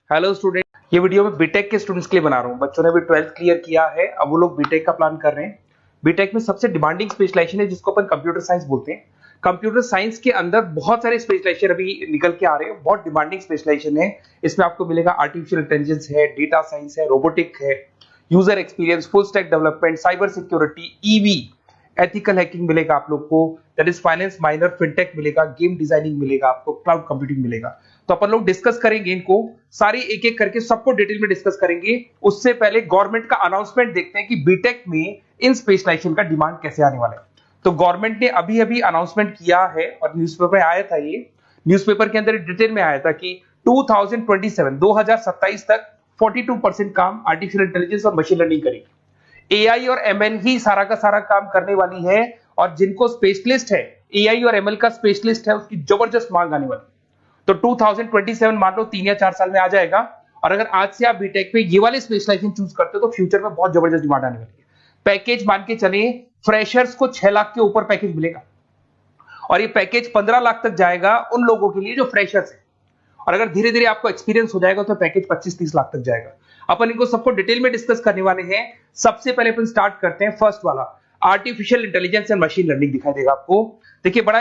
Hello student, ये video मैं BTech के स्टूडेंट्स के लिए बना रहा हूँ। बच्चों ने भी 12th क्लियर किया है, अब वो लोग बीटेक का प्लान कर रहे हैं। बीटेक में सबसे डिमांडिंग स्पेशलाइजेशन है जिसको अपन कंप्यूटर साइंस बोलते हैं। कंप्यूटर साइंस के अंदर बहुत सारे स्पेशलाइजेशन अभी निकल के आ रहे हैं, बहुत डिमांडिंग स्पेशलाइजेशन है। इसमें आपको मिलेगा आर्टिफिशियल इंटेलिजेंस है, डेटा साइंस है, रोबोटिक है, user experience, full stack development, cyber security, EV, ethical hacking मिलेगा आप लोग को, that is finance minor, fintech मिलेगा, गेम डिजाइनिंग मिलेगा आपको, क्लाउड कंप्यूटिंग मिलेगा। तो अपन लोग डिस्कस करेंगे इनको सारी एक एक करके, सबको डिटेल में डिस्कस करेंगे। उससे पहले गवर्नमेंट का अनाउंसमेंट देखते हैं कि बीटेक में इन स्पेशलाइजेशन का डिमांड कैसे आने वाला है। तो गवर्नमेंट ने अभी अभी अनाउंसमेंट किया है और न्यूज़पेपर में आया था, ये न्यूज़पेपर के अंदर डिटेल में आया था कि 2027 तक 42% काम आर्टिफिशियल इंटेलिजेंस और मशीन लर्निंग करेगी। एआई और एमएल ही सारा का सारा काम करने वाली है, और जिनको स्पेशलिस्ट है, एआई और एमएल का स्पेशलिस्ट है, उसकी जबरदस्त मांग आने वाली। तो 2027 मान लो 3 या 4 साल में आ जाएगा। और अगर आज से आप बीटेक पे ये वाले स्पेशलाइजेशन चूज करते हो तो फ्यूचर में बहुत जबरदस्त डिमांड आने वाली है। पैकेज मान के चले, फ्रेशर्स को 6 लाख के ऊपर पैकेज मिलेगा, और ये पैकेज 15 लाख तक जाएगा उन लोगों के लिए जो फ्रेशर्स है। और अगर धीरे धीरे आपको एक्सपीरियंस हो जाएगा तो पैकेज 25-30 लाख तक जाएगा। अपन इनको सबको डिटेल में डिस्कस करने वाले हैं। सबसे पहले अपन स्टार्ट करते हैं फर्स्ट वाला, artificial intelligence and machine learning दिखाई देगा आपको। देखिए, बड़ा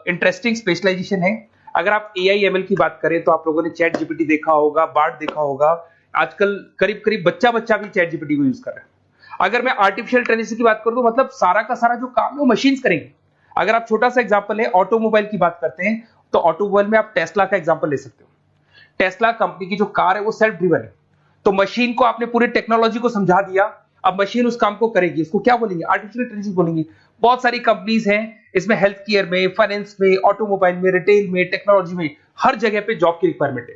इंटरेस्टिंग स्पेशलाइजेशन है। अगर आप एआई एमएल की बात करें तो आप लोगों ने चैट जीपीटी देखा होगा, बार्ड देखा होगा। आजकल करीब करीब बच्चा बच्चा भी चैट जीपीटी को यूज कर रहा है। अगर मैं आर्टिफिशियल इंटेलिजेंस की बात करूं तो मतलब सारा का सारा जो काम है वो मशीन्स करेंगे। अगर आप छोटा सा एग्जांपल है, ऑटोमोबाइल की बात करते हैं तो ऑटोमोबाइल में आप टेस्ला का एग्जांपल ले सकते हो। टेस्ला कंपनी की जो कार है वो सेल्फ ड्रिवन है। तो मशीन को आपने पूरी टेक्नोलॉजी को समझा दिया, अब मशीन उस काम को करेगी। इसको क्या बोलेंगे? आर्टिफिशियल इंटेलिजेंस बोलेंगे। बहुत सारी कंपनीज हैं इसमें, हेल्थ केयर में, फाइनेंस में, ऑटोमोबाइल में, रिटेल में, टेक्नोलॉजी में, हर जगह पे जॉब की रिक्वायरमेंट है।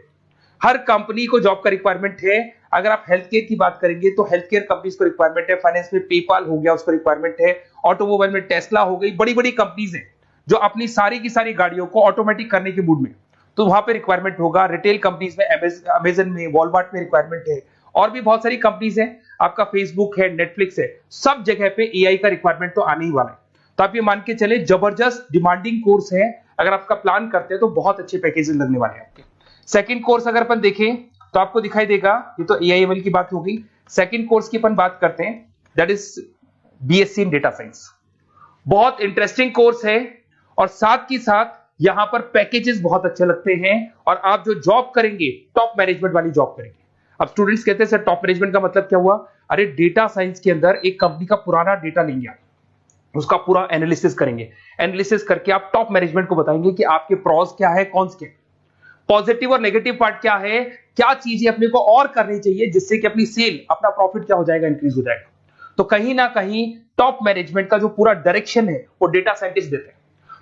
हर कंपनी को जॉब का रिक्वायरमेंट है। अगर आप हेल्थ केयर की बात करेंगे तो हेल्थ केयर कंपनीज को रिक्वायरमेंट है, फाइनेंस में पेपाल हो गया उसको रिक्वायरमेंट है, ऑटोमोबाइल में टेस्ला हो गई, बड़ी बड़ी कंपनीज हैं जो अपनी सारी की सारी गाड़ियों को ऑटोमेटिक करने के मूड में, तो वहां पे रिक्वायरमेंट होगा। रिटेल कंपनीज में, अमेजन में, वॉलमार्ट में रिक्वायरमेंट है, और भी बहुत सारी कंपनीज हैं, आपका फेसबुक है, नेटफ्लिक्स है, सब जगह पे एआई का रिक्वायरमेंट तो आने ही वाला है। तो आप ये मान के चले जबरदस्त डिमांडिंग कोर्स है। अगर आपका प्लान करते हैं तो बहुत अच्छे पैकेजेस लगने वाले हैं आपके। सेकंड कोर्स अगर अपन देखें तो आपको दिखाई देगा, ये तो एआई एमएल की बात हो गई। सेकंड कोर्स की अपन बात करते हैं, that is BSc in data science. बहुत इंटरेस्टिंग कोर्स है, और साथ ही साथ यहां पर पैकेजेस बहुत अच्छे लगते हैं, और आप जो जॉब करेंगे टॉप मैनेजमेंट वाली जॉब करेंगे। अब स्टूडेंट्स कहते हैं सर टॉप मैनेजमेंट का मतलब क्या हुआ? अरे डेटा साइंस के अंदर एक कंपनी का पुराना डेटा लेंगे आप, उसका पूरा एनालिसिस करेंगे, एनालिसिस करके आप टॉप मैनेजमेंट को बताएंगे कि आपके प्रॉस क्या है, कॉन्स क्या है, पॉजिटिव और नेगेटिव पार्ट क्या है, क्या चीजें अपने को और करनी चाहिए जिससे कि अपनी सेल, अपना प्रॉफिट क्या हो जाएगा, इंक्रीज हो जाएगा। तो कहीं ना कहीं टॉप मैनेजमेंट का जो पूरा डायरेक्शन है वो डेटा साइंटिस्ट देते हैं।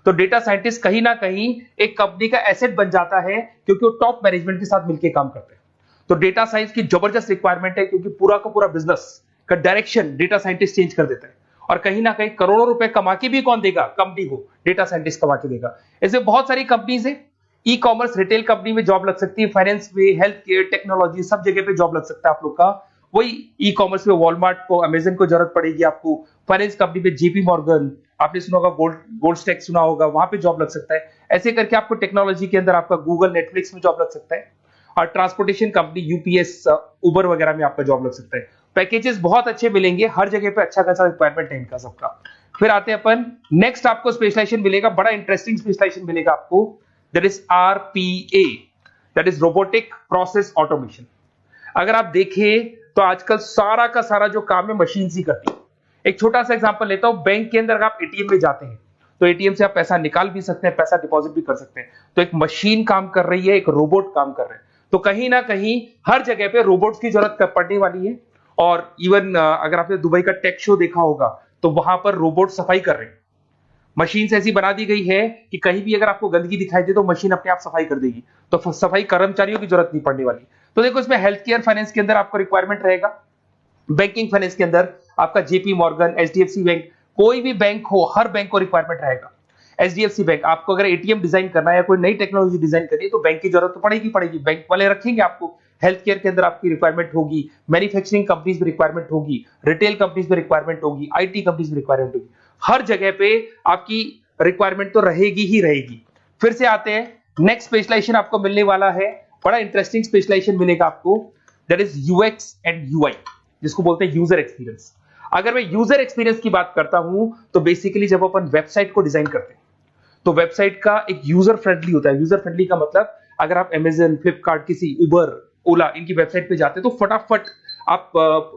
तो डेटा साइंटिस्ट कहीं ना कहीं एक कंपनी का एसेट बन जाता है, क्योंकि वो टॉप मैनेजमेंट के साथ मिलकर काम करते हैं। तो डेटा साइंस की जबरदस्त रिक्वायरमेंट है, क्योंकि पूरा का पूरा बिजनेस का डायरेक्शन डेटा साइंटिस्ट चेंज कर देता है। और कहीं ना कहीं करोड़ों रुपए कमा के भी कौन देगा? कंपनी को डेटा साइंटिस्ट कमा के देगा। ऐसे बहुत सारी कंपनीज है, ई कॉमर्स, रिटेल कंपनी में जॉब लग सकती है, फाइनेंस में, हेल्थ केयर, टेक्नोलॉजी, सब जगह पे जॉब लग सकता है आप लोग का। वही ई कॉमर्स में वॉलमार्ट को, अमेजन को जरूरत पड़ेगी आपको। फाइनेंस कंपनी में जेपी मॉर्गन, आपने सुना होगा, गोल्ड स्टैक सुना होगा, वहां पे जॉब लग सकता है। ऐसे करके आपको टेक्नोलॉजी के अंदर आपका गूगल, नेटफ्लिक्स में जॉब लग सकता है। और ट्रांसपोर्टेशन कंपनी, यूपीएस, उबर वगैरह में आपका जॉब लग सकता है। पैकेजेस बहुत अच्छे मिलेंगे, हर जगह पे अच्छा खासा रिक्वायरमेंट है इनका सबका। फिर आते हैं अपन नेक्स्ट, आपको स्पेशलाइजेशन मिलेगा, बड़ा इंटरेस्टिंग स्पेशलाइजेशन मिलेगा आपको, that is RPA, that is robotic process automation. अगर आप देखें तो आजकल सारा का सारा जो काम है मशीन ही करती है। एक छोटा सा एग्जांपल लेता हूं, बैंक के अंदर अगर आप एटीएम में जाते हैं तो एटीएम से आप पैसा निकाल भी सकते हैं, पैसा डिपॉजिट भी कर सकते हैं। तो एक मशीन काम कर रही है, एक रोबोट काम कर रहे हैं। तो कहीं ना कहीं हर जगह पे रोबोट्स की जरूरत पड़ने वाली है। और इवन अगर आपने दुबई का टेक शो देखा होगा तो वहां पर रोबोट सफाई कर रहे हैं। मशीन ऐसी बना दी गई है कि कहीं भी अगर आपको गंदगी दिखाई दे तो मशीन अपने आप सफाई कर देगी, तो सफाई कर्मचारियों की जरूरत नहीं पड़ने वाली। तो देखो, इसमें हेल्थ केयर, फाइनेंस के अंदर आपको रिक्वायरमेंट रहेगा, बैंकिंग फाइनेंस के अंदर आपका जेपी मॉर्गन, एचडीएफसी बैंक, कोई भी बैंक हो, हर बैंक को रिक्वायरमेंट रहेगा। एचडीएफसी बैंक, आपको अगर एटीएम डिजाइन करना है या कोई नई टेक्नोलॉजी डिजाइन करनी है तो बैंक की जरूरत तो पड़ेगी, बैंक वाले रखेंगे आपको। हेल्थ केयर के अंदर आपकी रिक्वायरमेंट होगी, मैन्युफैक्चरिंग कंपनीज में रिक्वायरमेंट होगी, रिटेल कंपनीज में रिक्वायरमेंट होगी, आईटी कंपनीज में रिक्वायरमेंट होगी। हर जगह पे आपकी रिक्वायरमेंट तो रहेगी ही रहेगी। फिर से आते हैं, नेक्स्ट स्पेशलाइजेशन आपको मिलने वाला है बड़ा इंटरेस्टिंग स्पेशलाइजेशन मिलेगा आपको, that is UX and UI, जिसको बोलते हैं यूजर एक्सपीरियंस। अगर मैं यूजर एक्सपीरियंस की बात करता हूं तो बेसिकली जब अपन वेबसाइट को डिजाइन करते हैं तो वेबसाइट का एक यूजर फ्रेंडली होता है। यूजर फ्रेंडली का मतलब अगर आप अमेजन, फ्लिपकार्ट, किसी उबर, ओला, इनकी वेबसाइट पे जाते हैं तो फटाफट आप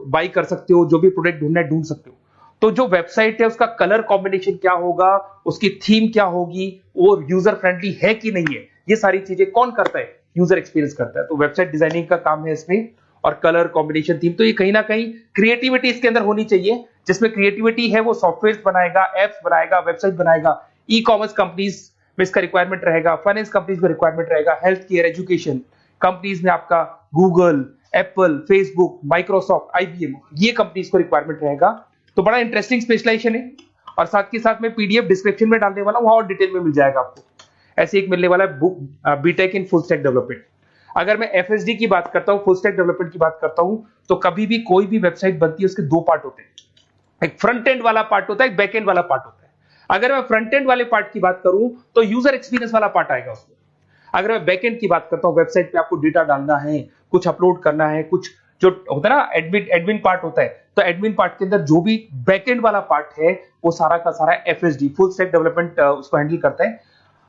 बाई कर सकते हो, जो भी प्रोडक्ट ढूंढना है ढूंढ सकते हो। तो जो वेबसाइट है उसका कलर कॉम्बिनेशन क्या होगा, उसकी थीम क्या होगी, वो यूजर फ्रेंडली है कि नहीं है, ये सारी चीजें कौन करता है, यूजर एक्सपीरियंस करता है। तो वेबसाइट डिजाइनिंग का काम है इसमें, और कलर कॉम्बिनेशन, थीम, तो ये कहीं ना कहीं क्रिएटिविटी इसके अंदर होनी चाहिए। जिसमें क्रिएटिविटी है वो सॉफ्टवेयर बनाएगा, एप्स बनाएगा, वेबसाइट बनाएगा। ई कॉमर्स कंपनीज में इसका रिक्वायरमेंट रहेगा, फाइनेंस कंपनीज में रिक्वायरमेंट रहेगा, हेल्थ केयर, एजुकेशन कंपनीज में आपका Google, Apple, Facebook, Microsoft, IBM, ये कंपनीज को रिक्वायरमेंट रहेगा। तो बड़ा इंटरेस्टिंग स्पेशलाइजेशन है, और साथ के साथ में पीडीएफ डिस्क्रिप्शन में डालने वाला हूं, वहां और डिटेल में मिल जाएगा आपको। ऐसे एक मिलने वाला है book, BTech in full stack development. अगर मैं एफएसडी की बात करता हूं, फुल स्टैक डेवलपमेंट की बात करता हूं, तो कभी भी कोई भी वेबसाइट बनती है उसके दो पार्ट होते हैं, एक फ्रंट एंड वाला पार्ट होता है, एक बैक एंड वाला पार्ट होता है। अगर मैं फ्रंट एंड वाले पार्ट की बात करूं तो यूजर एक्सपीरियंस वाला पार्ट आएगा उसमें। अगर मैं बैक एंड की बात करता हूं, वेबसाइट पे आपको डेटा डालना है, कुछ अपलोड करना है, कुछ जो होता है ना एडमिन पार्ट होता है, तो एडमिन पार्ट के अंदर जो भी बैक एंड वाला पार्ट है वो सारा का सारा एफएसडी, फुल स्टैक डेवलपमेंट, उसको हैंडल करता है।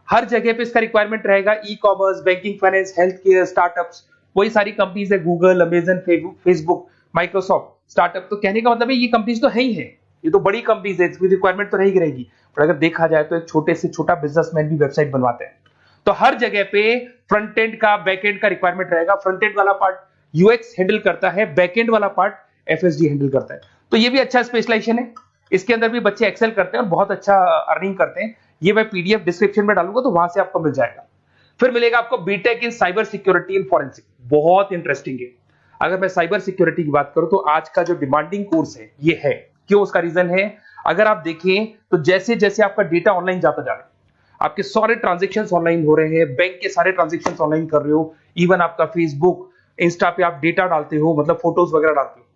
हर जगह पे इसका रिक्वायरमेंट रहेगा। E commerce, banking, finance, health care, startups, वही सारी कंपनीज है, Google, Amazon, Facebook, Microsoft, startup. तो कहने का मतलब है ये कंपनीज तो है ही है, ये तो बड़ी कंपनीज है, इसकी रिक्वायरमेंट तो रहेगी रहेगी। पर अगर देखा जाए तो एक छोटे से छोटा बिजनेसमैन भी वेबसाइट बनवाते हैं। तो हर जगह पे फ्रंट एंड का, बैक एंड का रिक्वायरमेंट रहेगा। फ्रंट एंड वाला पार्ट यूएक्स हैंडल करता है, बैक एंड वाला पार्ट एफएसडी हैंडल करता है। तो ये भी अच्छा स्पेशलाइजेशन है, इसके अंदर भी बच्चे एक्सेल करते हैं और बहुत अच्छा अर्निंग करते हैं। ये मैं पीडीएफ डिस्क्रिप्शन में डालूंगा तो वहां से आपको मिल जाएगा। फिर मिलेगा आपको BTech in cyber security and forensic, बहुत इंटरेस्टिंग है। अगर मैं साइबर सिक्योरिटी की बात करूं तो आज का जो डिमांडिंग कोर्स है ये है। क्यों? उसका रीजन है, अगर आप देखें तो जैसे जैसे आपका डेटा ऑनलाइन जाता जा रहा है, आपके सारे ट्रांजेक्शंस ऑनलाइन हो रहे हैं, बैंक के सारे ट्रांजेक्शंस ऑनलाइन कर रहे हो, इवन आपका फेसबुक, इंस्टा पे आप डेटा डालते हो, मतलब फोटोज वगैरह डालते हो।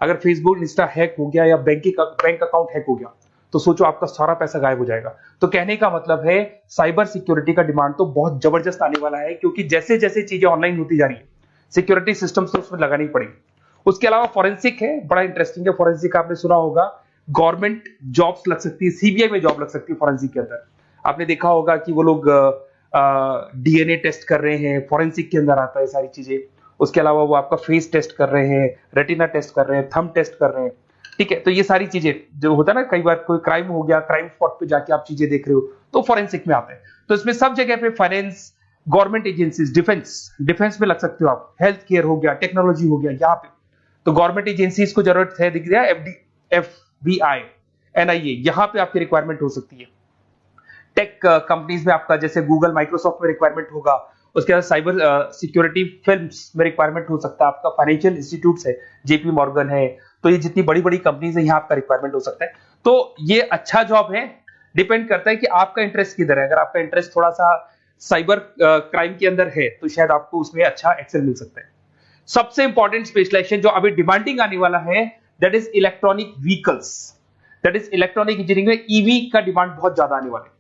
अगर फेसबुक, इंस्टा हैक हो गया या बैंक अकाउंट हैक हो गया तो सोचो आपका सारा पैसा गायब हो जाएगा। तो कहने का मतलब है साइबर सिक्योरिटी का डिमांड तो बहुत जबरदस्त आने वाला है, क्योंकि जैसे जैसे चीजें ऑनलाइन होती जा रही है सिक्योरिटी सिस्टम्स तो उसमें लगानी पड़ेगी। उसके अलावा फॉरेंसिक है, बड़ा इंटरेस्टिंग है। फॉरेंसिक आपने सुना होगा, गवर्नमेंट जॉब्स लग सकती है, सीबीआई में जॉब लग सकती है फॉरेंसिक के अंदर। आपने देखा होगा कि वो लोग डीएनए टेस्ट कर रहे हैं, फॉरेंसिक के अंदर आता है सारी चीजें। उसके अलावा वो आपका फेस टेस्ट कर रहे हैं, रेटिना टेस्ट कर रहे हैं, थंब टेस्ट कर रहे हैं, ठीक है। तो ये सारी चीजें जो होता है ना, कई बार कोई क्राइम हो गया, क्राइम स्पॉट पे जाके आप चीजें देख रहे हो तो फॉरेंसिक में आते हैं। तो इसमें सब जगह पे फाइनेंस, गवर्नमेंट एजेंसीज, डिफेंस में लग सकते हो आप, हेल्थ केयर हो गया, टेक्नोलॉजी हो गया, यहाँ पे तो गवर्नमेंट एजेंसीज को जरूरत है, दिख रहा है, एफबीआई, एनआईए, यहाँ पे आपकी रिक्वायरमेंट हो सकती है। टेक कंपनीज में आपका जैसे गूगल, माइक्रोसॉफ्ट में रिक्वायरमेंट होगा। उसके बाद साइबर सिक्योरिटी फिल्म्स में रिक्वायरमेंट हो सकता है आपका, फाइनेंशियल इंस्टीट्यूट्स है, जेपी मॉर्गन है, तो ये जितनी बड़ी बड़ी कंपनीज है यहाँ आपका रिक्वायरमेंट हो सकता है। तो ये अच्छा जॉब है, डिपेंड करता है कि आपका इंटरेस्ट किधर है। अगर आपका इंटरेस्ट थोड़ा सा साइबर क्राइम के अंदर है तो शायद आपको उसमें अच्छा एक्सेल मिल सकता है। सबसे इंपॉर्टेंट स्पेशलाइजेशन जो अभी डिमांडिंग आने वाला है, that is electronic vehicles, that is electronic engineering में ईवी का डिमांड बहुत ज्यादा आने वाला है।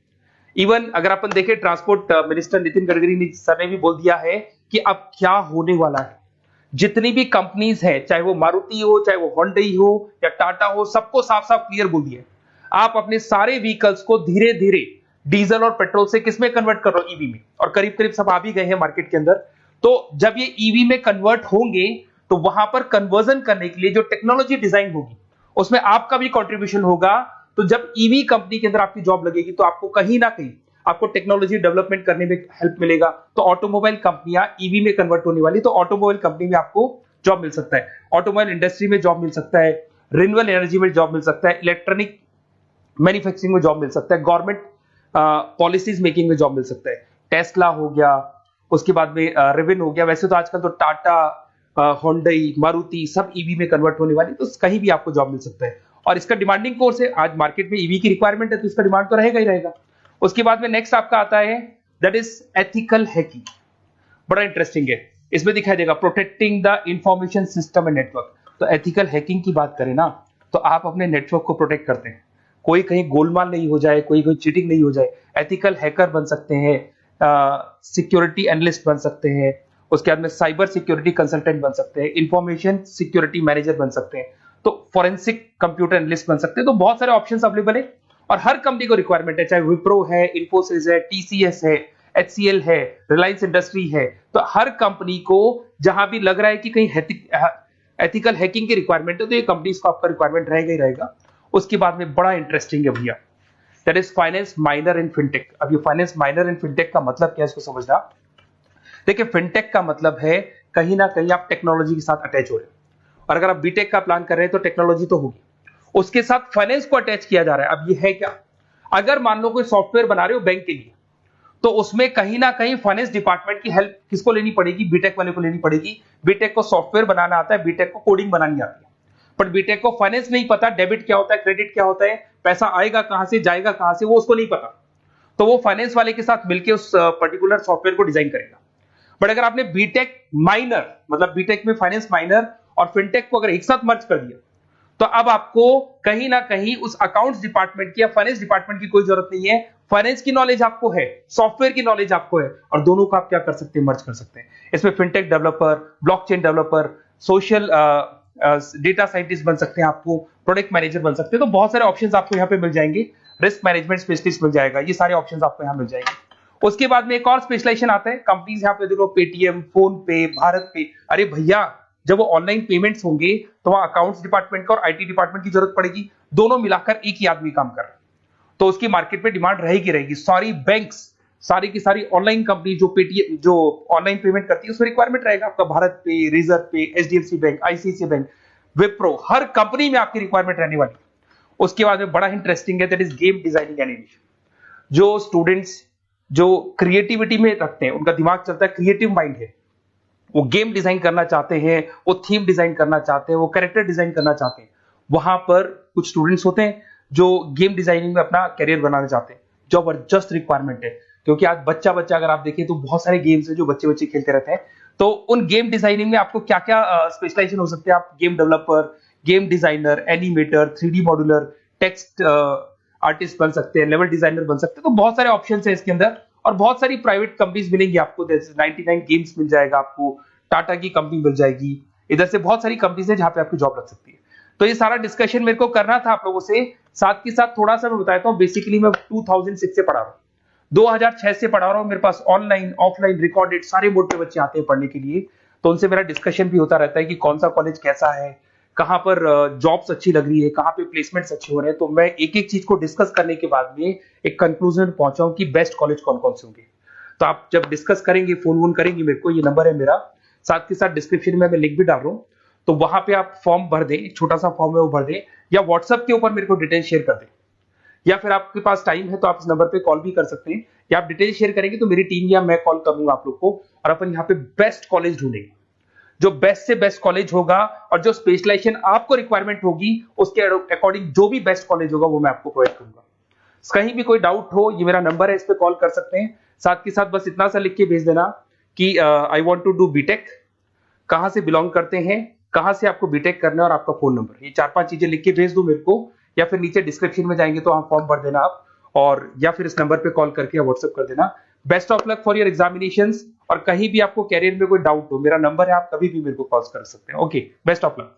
इवन अगर अपन देखें, transport minister Nitin Gadkari sir ने भी बोल दिया है कि अब क्या होने वाला है, जितनी भी कंपनीज है, चाहे वो मारुति हो, चाहे वो होंडई हो या टाटा हो, सबको साफ साफ क्लियर बोल दिया, आप अपने सारे व्हीकल्स को धीरे धीरे डीजल और पेट्रोल से किसमें कन्वर्ट कर रहे हो, ईवी में। और करीब करीब सब आ भी गए हैं मार्केट के अंदर। तो जब ये ईवी में कन्वर्ट होंगे तो वहां पर कन्वर्जन करने के लिए जो टेक्नोलॉजी डिजाइन होगी उसमें आपका भी कंट्रीब्यूशन होगा। तो जब ईवी कंपनी के अंदर आपकी जॉब लगेगी तो आपको कहीं ना कहीं आपको टेक्नोलॉजी डेवलपमेंट करने में हेल्प मिलेगा। तो ऑटोमोबाइल कंपनियां ईवी में कन्वर्ट होने वाली, तो ऑटोमोबाइल कंपनी में आपको जॉब मिल सकता है, ऑटोमोबाइल इंडस्ट्री में जॉब मिल सकता है, रिन्यूएबल एनर्जी में जॉब मिल सकता है, इलेक्ट्रॉनिक मैन्युफैक्चरिंग में जॉब मिल सकता है, गवर्नमेंट पॉलिसीज मेकिंग में जॉब मिल सकता है। टेस्ला हो गया, उसके बाद में रिविन हो गया। वैसे तो आजकल तो टाटा, होंडई, मारुति सब ईवी में कन्वर्ट होने वाली, तो कहीं भी आपको जॉब मिल सकता है। और इसका डिमांडिंग कोर्स है, आज मार्केट में ईवी की रिक्वायरमेंट है तो इसका डिमांड तो रहेगा ही रहेगा। उसके बाद में नेक्स्ट आपका आता है, दैट इज एथिकल हैकिंग, बड़ा इंटरेस्टिंग है। इसमें दिखाई देगा protecting the information system and network. तो एथिकल हैकिंग की बात करें ना, तो आप अपने नेटवर्क को प्रोटेक्ट करते हैं, कोई कहीं गोलमाल नहीं हो जाए, कोई चीटिंग नहीं हो जाए। एथिकल हैकर बन सकते हैं, सिक्योरिटी एनालिस्ट बन सकते हैं, उसके बाद में साइबर सिक्योरिटी कंसल्टेंट बन सकते हैं, इंफॉर्मेशन सिक्योरिटी मैनेजर बन सकते हैं, तो फोरेंसिक कंप्यूटर एनालिस्ट बन सकते हैं। तो बहुत सारे ऑप्शंस अवेलेबल है और हर कंपनी को रिक्वायरमेंट है, चाहे विप्रो है, इन्फोसिस है, टीसीएस है, एचसीएल है, रिलायंस इंडस्ट्री है। तो हर कंपनी को जहां भी लग रहा है कि कहीं एथिकल हैकिंग की रिक्वायरमेंट है तो ये कंपनीज को आपका रिक्वायरमेंट रहेगा ही रहेगा। उसके बाद में बड़ा इंटरेस्टिंग है भैया, that is finance minor in fintech. अब ये फाइनेंस माइनर इन फिनटेक का मतलब क्या है इसको समझना। देखिए फिनटेक का मतलब है कहीं ना कहीं आप टेक्नोलॉजी के साथ अटैच हो रहे हैं, और अगर आप बीटेक का प्लान कर रहे हैं तो टेक्नोलॉजी तो होगी, उसके साथ फाइनेंस को अटैच किया जा रहा है। अब ये है क्या, अगर मान लो कोई सॉफ्टवेयर बना रहे हो बैंक के लिए, तो उसमें कहीं ना कहीं फाइनेंस डिपार्टमेंट की हेल्प किसको लेनी पड़ेगी, बीटेक वाले को लेनी पड़ेगी। बीटेक को सॉफ्टवेयर बनाना आता है, बीटेक को कोडिंग बनानी आती है, बट बीटेक को फाइनेंस नहीं पता, डेबिट क्या होता है, क्रेडिट क्या होता है, पैसा आएगा कहां से जाएगा कहां से, वो उसको नहीं पता। तो वो फाइनेंस वाले के साथ मिलकर उस पर्टिकुलर सॉफ्टवेयर को डिजाइन करेगा। बट अगर आपने बीटेक माइनर, मतलब बीटेक में फाइनेंस माइनर और फिनटेक को अगर एक साथ मर्ज कर दिया, तो अब आपको कहीं ना कहीं उस अकाउंट्स डिपार्टमेंट की या फाइनेंस डिपार्टमेंट की कोई जरूरत नहीं है। फाइनेंस की नॉलेज आपको है, सॉफ्टवेयर की नॉलेज आपको है, और दोनों को आप क्या कर सकते हैं, मर्ज कर सकते हैं। इसमें fintech developer, blockchain developer, social data scientist बन सकते हैं, आपको प्रोडक्ट मैनेजर बन सकते हैं। तो बहुत सारे ऑप्शंस आपको यहाँ पे मिल जाएंगे, रिस्क मैनेजमेंट स्पेशलिस्ट मिल जाएगा, ये सारे ऑप्शंस आपको यहाँ मिल जाएंगे। उसके बाद में एक और स्पेशलाइजेशन आता है, कंपनीज यहाँ पे देखो पेटीएम, फोन पे, भारत पे। अरे भैया जब वो ऑनलाइन पेमेंट्स होंगे तो वहां अकाउंट्स डिपार्टमेंट का और आईटी डिपार्टमेंट की जरूरत पड़ेगी, दोनों मिलाकर एक ही आदमी काम कर रहा है, तो उसकी मार्केट में डिमांड रहेगी रहेगी। सारी बैंक्स, सारी की सारी ऑनलाइन कंपनी जो पेटीएम, जो ऑनलाइन पेमेंट करती है, उसमें रिक्वायरमेंट रहेगा आपका भारत पे, Razorpay, HDFC bank, ICICI bank, Wipro, हर कंपनी में आपकी रिक्वायरमेंट रहने वाली है। उसके बाद में बड़ा इंटरेस्टिंग है, that is game designing animation. जो स्टूडेंट्स जो क्रिएटिविटी में रखते हैं, उनका दिमाग चलता है, क्रिएटिव माइंड है, वो गेम डिजाइन करना चाहते हैं, वो थीम डिजाइन करना चाहते हैं, वो कैरेक्टर डिजाइन करना चाहते हैं, वहां पर कुछ स्टूडेंट्स होते हैं जो गेम डिजाइनिंग में अपना करियर बनाना चाहते हैं। जबरदस्त रिक्वायरमेंट है, क्योंकि आज बच्चा बच्चा अगर आप देखें तो बहुत सारे गेम्स हैं जो बच्चे बच्चे खेलते रहते हैं। तो उन गेम डिजाइनिंग में आपको क्या क्या स्पेशलाइजेशन हो सकते हैं, आप game developer, game designer, animator, 3D modular, text artist बन सकते हैं, लेवल डिजाइनर बन सकते हैं। तो बहुत सारे ऑप्शन है इसके अंदर, और बहुत सारी प्राइवेट कंपनीज मिलेंगी आपको, जैसे 99 गेम्स मिल जाएगा आपको, टाटा की कंपनी मिल जाएगी, इधर से बहुत सारी कंपनीज है जहां पे आपकी जॉब लग सकती है। तो ये सारा डिस्कशन मेरे को करना था आप लोगों से, साथ के साथ थोड़ा सा मैं बताता हूँ। बेसिकली मैं 2006 से पढ़ा रहा हूँ, 2006 से पढ़ा रहा हूँ, मेरे पास ऑनलाइन ऑफलाइन रिकॉर्डेड सारे मोड पे बच्चे आते हैं पढ़ने के लिए, तो उनसे मेरा डिस्कशन भी होता रहता है कि कौन सा कॉलेज कैसा है, कहां पर जॉब्स अच्छी लग रही है, कहां पे प्लेसमेंट्स अच्छे हो रहे हैं। तो मैं एक एक चीज को डिस्कस करने के बाद में एक कंक्लूजन पहुंचा हूं कि बेस्ट कॉलेज कौन कौन से होंगे। तो आप जब डिस्कस करेंगे, फोन वोन करेंगे मेरे को, ये नंबर है मेरा, साथ के साथ डिस्क्रिप्शन में मैं लिंक भी डाल रहा हूँ, तो वहां पे आप फॉर्म भर दें, एक छोटा सा फॉर्म है वो भर दें, या व्हाट्सएप के ऊपर मेरे को डिटेल शेयर कर दें, या फिर आपके पास टाइम है तो आप इस नंबर पे कॉल भी कर सकते हैं, या आप डिटेल शेयर करेंगे तो मेरी टीम या मैं कॉल करूंगा आप लोग को, और अपन यहाँ पे बेस्ट कॉलेज ढूंढेंगे। जो बेस्ट से बेस्ट कॉलेज होगा और जो स्पेशलाइजेशन आपको रिक्वायरमेंट होगी उसके अकॉर्डिंग जो भी बेस्ट कॉलेज होगा वो मैं आपको प्रोवाइड करूंगा। कहीं भी कोई डाउट हो, ये मेरा नंबर है, इस पे कॉल कर सकते हैं। साथ के साथ बस इतना सा लिख के भेज देना कि I want to do BTech, कहां से बिलोंग करते हैं, कहां से आपको बीटेक करना है, और आपका फोन नंबर, ये 4-5 चीजें लिख के भेज दो मेरे को, या फिर नीचे डिस्क्रिप्शन में जाएंगे तो आप फॉर्म भर देना आप, और या फिर इस नंबर पे कॉल करके या व्हाट्सएप कर देना। Best of luck for your examinations, और कहीं भी आपको कैरियर में कोई डाउट हो, मेरा नंबर है, आप कभी भी मेरे को कॉल कर सकते हैं। Okay, best of luck.